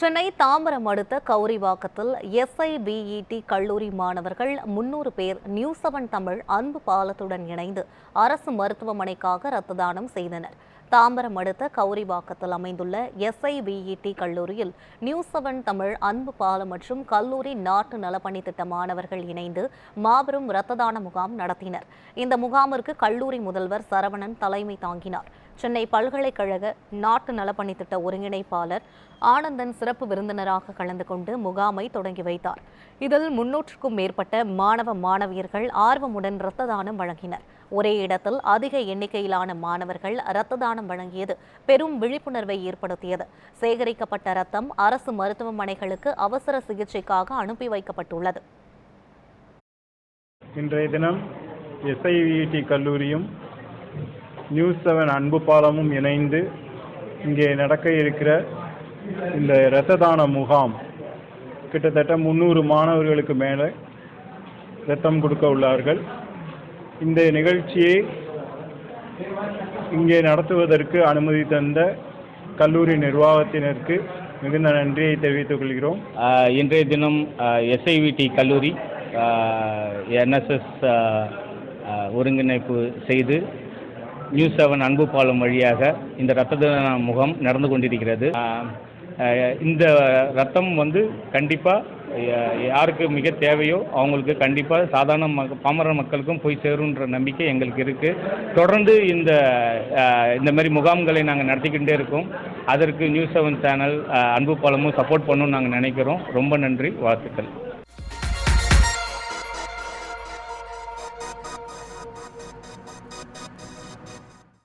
சென்னை தாம்பரம் அடுத்த கௌரிவாக்கத்தில் SIBET கல்லூரி மாணவர்கள் 300 பேர் நியூஸ்7 தமிழ் அன்பு பாலத்துடன் இணைந்து அரசு மருத்துவமனைக்காக இரத்த தானம் செய்தனர். தாம்பரம் அடுத்த கௌரிவாக்கத்தில் அமைந்துள்ள SIBET கல்லூரியில் நியூஸ்7 தமிழ் அன்பு பாலம் மற்றும் கல்லூரி நாட்டு நலப்பணி திட்ட மாணவர்கள் இணைந்து மாபெரும் இரத்த தான முகாம் நடத்தினர். இந்த முகாமிற்கு கல்லூரி முதல்வர் சரவணன் தலைமை தாங்கினார். சென்னை பல்கலைக்கழக நாட்டு நலப்பணி திட்ட ஒருங்கிணைப்பாளர் ஆனந்தன் சிறப்பு விருந்தினராக கலந்து கொண்டு முகாமை தொடங்கி வைத்தார். இதில் 300க்கும் மேற்பட்ட மாணவ மாணவியர்கள் ஆர்வமுடன் இரத்த தானம் வழங்கினர். ஒரே இடத்தில் அதிக எண்ணிக்கையிலான மாணவர்கள் இரத்த தானம் வழங்கியது பெரும் விழிப்புணர்வை ஏற்படுத்தியது. சேகரிக்கப்பட்ட இரத்தம் அரசு மருத்துவமனைகளுக்கு அவசர சிகிச்சைக்காக அனுப்பி வைக்கப்பட்டுள்ளது. இன்றைய தினம் SIBET கல்லூரியும் நியூஸ்7 அன்பு பாலமும் இணைந்து இங்கே நடக்க இருக்கிற இந்த இரத்த தான முகாம் கிட்டத்தட்ட 300 மாணவர்களுக்கு மேலே இரத்தம் கொடுக்க உள்ளார்கள். இந்த நிகழ்ச்சியை இங்கே நடத்துவதற்கு அனுமதி தந்த கல்லூரி நிர்வாகத்தினருக்கு மிகுந்த நன்றியை தெரிவித்துக் கொள்கிறோம். இன்றைய தினம் SIBET கல்லூரி NSS ஒருங்கிணைப்பு செய்து நியூஸ்7 அன்பு பாலம் வழியாக இந்த இரத்த தான முகாம் நடந்து கொண்டிருக்கிறது. இந்த ரத்தம் கண்டிப்பாக யாருக்கு மிக தேவையோ அவங்களுக்கு கண்டிப்பாக சாதாரண பாமர மக்களுக்கும் போய் சேருன்ற நம்பிக்கை எங்களுக்கு இருக்குது. தொடர்ந்து இந்த மாதிரி முகாம்களை நாங்கள் நடத்திக்கிட்டே இருக்கோம். அதற்கு நியூஸ்7 சேனல் அன்பு பாலமும் சப்போர்ட் பண்ணணும்னு நாங்கள் நினைக்கிறோம். ரொம்ப நன்றி, வாழ்த்துக்கள்.